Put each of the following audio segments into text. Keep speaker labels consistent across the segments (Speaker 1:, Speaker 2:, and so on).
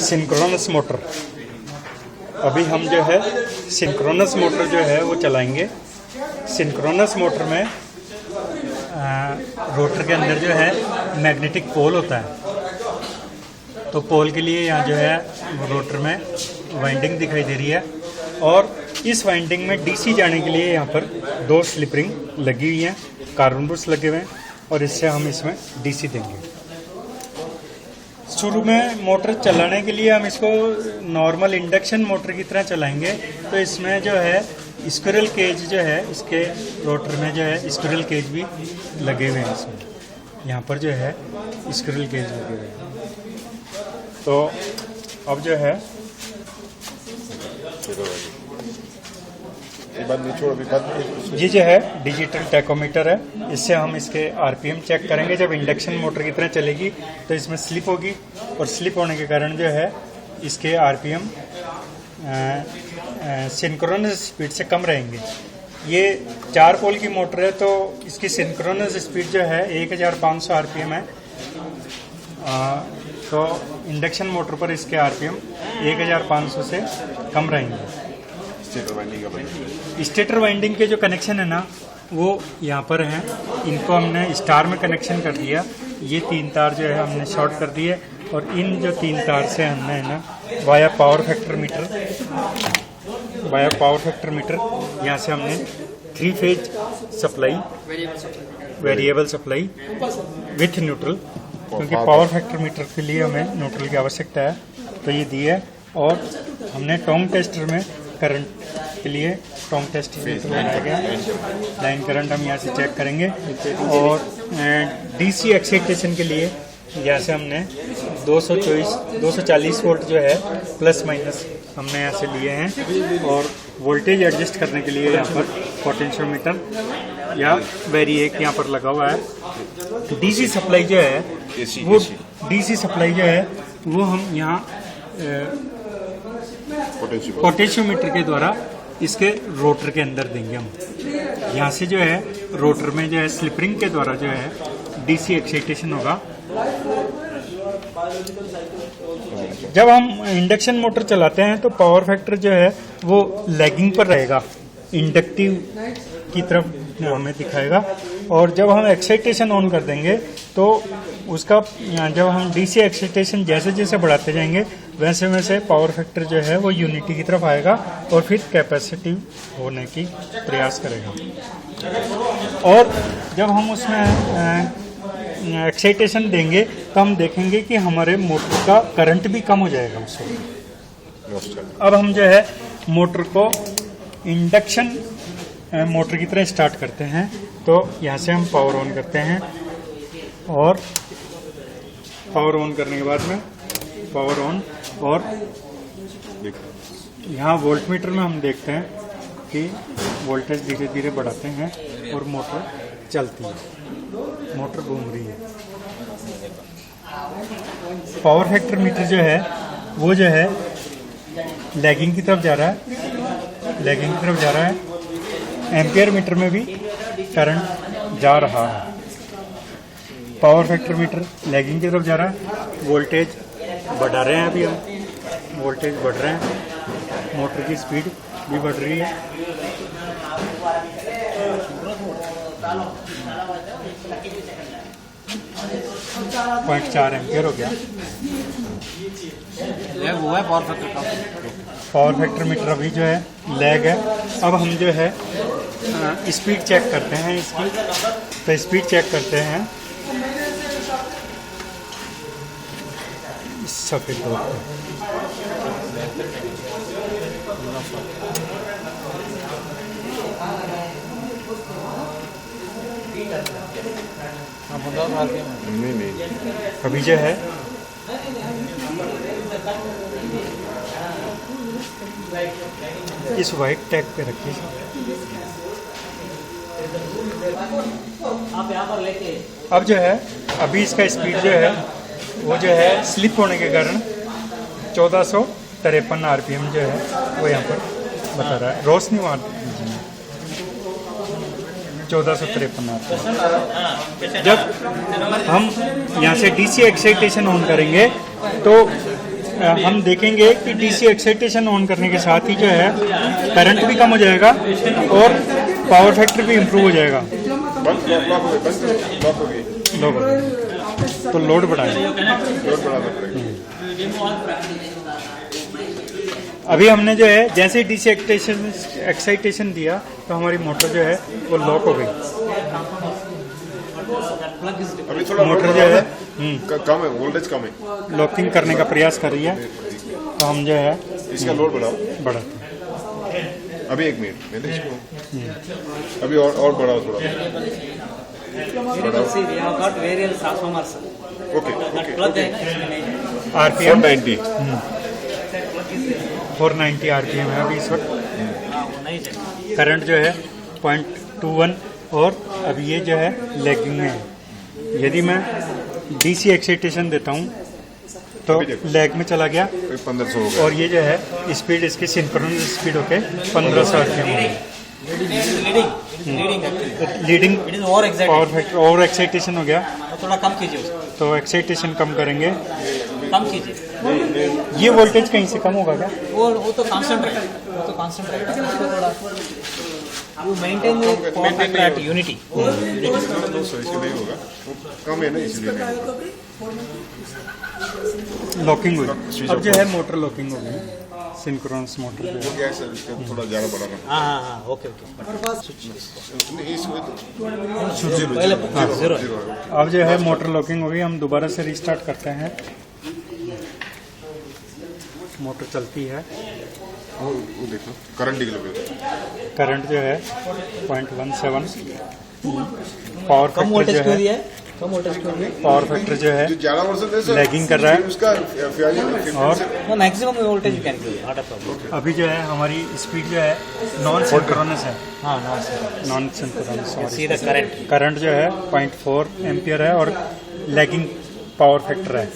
Speaker 1: Synchronous motor. अभी हम जो है सिंक्रोनस मोटर जो है वो चलाएंगे। सिंक्रोनस मोटर में रोटर के अंदर जो है मैग्नेटिक पोल होता है, तो पोल के लिए यहाँ जो है रोटर में वाइंडिंग दिखाई दे रही है, और इस वाइंडिंग में डीसी जाने के लिए यहाँ पर 2 स्लिप रिंग लगी हुई हैं, कार्बन बुश लगे हुए हैं, और इससे हम इसमें डीसी देंगे। शुरू में मोटर चलाने के लिए हम इसको नॉर्मल इंडक्शन मोटर की तरह चलाएंगे, तो इसमें जो है स्क्विरल केज जो है इसके रोटर में जो है स्क्विरल केज भी लगे हुए हैं। इसमें यहाँ पर जो है स्क्विरल केज लगे हुए हैं। तो अब जो है ये जो है डिजिटल टैकोमीटर है, इससे हम इसके आरपीएम चेक करेंगे। जब इंडक्शन मोटर की तरह चलेगी तो इसमें स्लिप होगी, और स्लिप होने के कारण जो है इसके आरपीएम सिंक्रोनस स्पीड से कम रहेंगे। ये 4 पोल की मोटर है, तो इसकी सिंक्रोनस स्पीड जो है 1500 आरपीएम है। तो इंडक्शन मोटर पर इसके आरपीएम 1500 से कम रहेंगे। स्टेटर वाइंडिंग के जो कनेक्शन है ना, वो यहाँ पर हैं। इनको हमने स्टार में कनेक्शन कर दिया। ये 3 तार जो है हमने शॉर्ट कर दिए, और इन जो 3 तार से हमने ना वाया पावर फैक्टर मीटर यहाँ से हमने 3 phase supply, variable supply with neutral, क्योंकि पावर फैक्टर मीटर के लिए हमें न्यूट्रल की आवश्यकता है, तो ये दी है। और हमने टोंग टेस्टर में करंट के लिए टोंग टेस्टर बनाया गया। लाइन करंट हम यहाँ से चेक करेंगे, और डीसी एक्साइटेशन के लिए यहाँ से हमने 240 वोल्ट जो है प्लस माइनस हमने यहाँ से लिए हैं, और वोल्टेज एडजस्ट करने के लिए यहाँ पर पोटेंशियोमीटर या वेरिएक यहाँ पर लगा हुआ है। डीसी सप्लाई जो है वो हम यहाँ पोटेंशियोमीटर के द्वारा इसके रोटर के अंदर देंगे। हम यहाँ से जो है रोटर में जो है स्लिप रिंग के द्वारा जो है डीसी एक्साइटेशन होगा। जब हम इंडक्शन मोटर चलाते हैं तो पावर फैक्टर जो है वो लैगिंग पर रहेगा, इंडक्टिव की तरफ हमें दिखाएगा, और जब हम एक्साइटेशन ऑन कर देंगे तो उसका जब हम डीसी एक्साइटेशन जैसे जैसे बढ़ाते जाएंगे वैसे वैसे पावर फैक्टर जो है वो यूनिटी की तरफ आएगा, और फिर कैपेसिटिव होने की प्रयास करेगा। और जब हम उसमें एक्साइटेशन देंगे तो हम देखेंगे कि हमारे मोटर का करंट भी कम हो जाएगा उससे। अब हम जो है मोटर को इंडक्शन मोटर की तरह स्टार्ट करते हैं, तो यहाँ से हम पावर ऑन करते हैं, और पावर ऑन करने के बाद में पावर ऑन, और यहाँ वोल्ट मीटर में हम देखते हैं कि वोल्टेज धीरे धीरे बढ़ाते हैं और मोटर चलती है, मोटर घूम रही है। पावर फैक्टर मीटर जो है वो जो है लैगिंग की तरफ जा रहा है, एम्पियर मीटर में भी करंट जा रहा है। पावर फैक्टर मीटर लैगिंग की तरफ जा रहा है, वोल्टेज बढ़ा रहे हैं, अभी हम वोल्टेज बढ़ रहे हैं, मोटर की स्पीड भी बढ़ रही है। पॉइंट 4 एम्पियर हो गया।
Speaker 2: वो है पावर फैक्टर का।
Speaker 1: पावर फैक्टर मीटर अभी जो है लैग है। अब हम जो है स्पीड चेक करते हैं इसकी, तो स्पीड चेक करते हैं सफेद डॉट पे। अभी जो है इस वाइट टैग पे रखिए। अब जो है अभी इसका स्पीड जो है वो जो है स्लिप होने के कारण 1453 आरपीएम जो है वो यहाँ पर बता रहा है। रोशनी मार दीजिए। 1453 RPM। जब हम यहाँ से डीसी एक्साइटेशन ऑन करेंगे तो हम देखेंगे कि डीसी एक्साइटेशन ऑन करने के साथ ही जो है करंट भी कम हो जाएगा और पावर फैक्टर भी इम्प्रूव हो जाएगा। तो लोड बढ़ाएगा। अभी हमने जो है जैसे डीसी एक्साइटेशन दिया तो हमारी मोटर जो है वो लॉक हो गई।
Speaker 2: अभी थोड़ा
Speaker 1: मोटर जो है
Speaker 2: कम है, वोल्टेज कम है,
Speaker 1: लॉकिंग करने का प्रयास कर रही है, तो हम जो है
Speaker 2: इसका लोड बढ़ाओ।
Speaker 1: बढ़ाते हैं।
Speaker 2: अभी 1 मिनट मैंने इसको अभी और बढ़ाओ थोड़ा।
Speaker 3: See, we have got various transformers.
Speaker 2: Okay
Speaker 3: That plug है
Speaker 1: आरपीएम
Speaker 2: 490
Speaker 1: 490 आरपीएम है अभी इस वक्त।
Speaker 3: वो नहीं चाहिए।
Speaker 1: करंट जो है 0.21 और अभी ये जो है लैगिंग में है। यदि मैं डीसी एक्साइटेशन देता हूँ तो लैग में चला गया
Speaker 2: 1500 हो गया।
Speaker 1: और ये जो है स्पीड इसकी सिंक्रोनस स्पीड होके 1500 आरपीएम हो गई।
Speaker 3: Leading actually.
Speaker 1: Leading
Speaker 3: It is over excited.
Speaker 1: Power factor और एक्साइटेशन हो गया
Speaker 3: तो थोड़ा कम कीजिए उसको,
Speaker 1: तो एक्साइटेशन कम करेंगे।
Speaker 3: कम कीजिए।
Speaker 1: ये वोल्टेज कहीं से कम होगा क्या?
Speaker 3: वो तो कांस्टेंट रहेगा, वो तो कांस्टेंट रहेगा। उसको थोड़ा you maintain the power factor at unity.
Speaker 2: इसके नहीं होगा, वो कम है ना इसलिए नहीं होगा।
Speaker 1: लॉकिंग हुई। अब जो है मोटर लॉकिंग हो गई। सिंक्रोनस मोटर जो है
Speaker 2: वो क्या है सर, इसका थोड़ा ज़्यादा बढ़ाना।
Speaker 3: हाँ, ओके।
Speaker 2: नहीं, इसमें
Speaker 3: पहले जीरो।
Speaker 1: अब जो है मोटर लॉकिंग हो गई। हम दोबारा से रिस्टार्ट करते हैं। मोटर चलती है।
Speaker 2: वो देखो करंट निकल
Speaker 1: करंट जो है 0.17। पावर
Speaker 3: कम
Speaker 1: फैक्टर
Speaker 3: वोल्टेज
Speaker 1: जो
Speaker 3: क्यों
Speaker 1: है
Speaker 3: दिया है? कम वोल्टेज क्यों दिया है?
Speaker 1: पावर फैक्टर जो है
Speaker 2: जो 11% है
Speaker 1: लैगिंग कर रहा है।
Speaker 2: उसका
Speaker 1: और
Speaker 3: No, maximum voltage you can give, not a problem.
Speaker 1: अभी जो है हमारी स्पीड जो है नॉन सिंक्रोनस है।
Speaker 3: हाँ, no, sir.
Speaker 1: Non synchronous
Speaker 3: See the current.
Speaker 1: Current जो है 0.4 एम्पियर है और लैगिंग पावर फैक्टर है।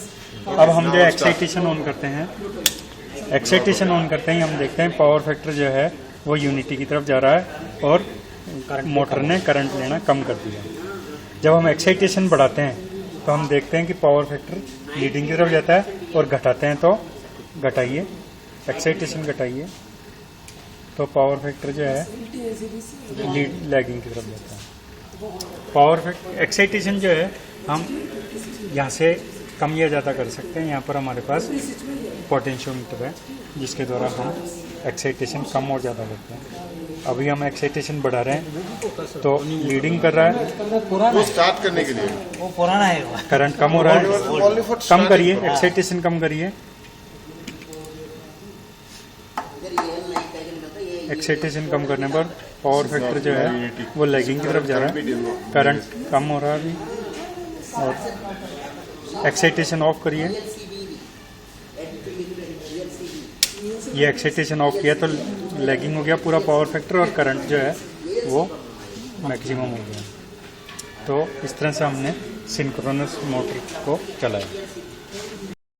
Speaker 1: अब हम जो है एक्साइटेशन ऑन करते हैं। एक्साइटेशन ऑन करते ही हम देखते हैं पावर फैक्टर जो है वो यूनिटी की तरफ जा रहा है और मोटर ने करंट लेना कम कर दिया। जब हम एक्साइटेशन बढ़ाते हैं तो हम देखते हैं कि पावर फैक्टर लीडिंग की तरफ जाता है और घटाते हैं तो घटाइए, एक्साइटेशन घटाइए तो पावर फैक्टर जो है लैगिंग की तरफ जाता है। पावर फैक्टर एक्साइटेशन जो है हम यहाँ से कम या ज़्यादा कर सकते हैं। यहाँ पर हमारे पास पोटेंशियोमीटर है जिसके द्वारा हम एक्साइटेशन कम और ज़्यादा करते हैं। अभी हम एक्साइटेशन बढ़ा रहे हैं तो लीडिंग कर रहा है।
Speaker 2: वो स्टार्ट करने के लिए
Speaker 3: वो पुराना है वो।
Speaker 1: करंट कम हो रहा है। कम करिए, एक्साइटेशन कम करिए। एक्साइटेशन कम करने पर पावर फैक्टर जो है वो लैगिंग की तरफ जा रहा है। करंट कम हो रहा है अभी। और एक्साइटेशन ऑफ करिए। ये एक्साइटेशन ऑफ किया तो लैगिंग हो गया पूरा पावर फैक्टर और करंट जो है वो मैक्सिमम हो गया। तो इस तरह से हमने सिंक्रोनस मोटर को चलाया।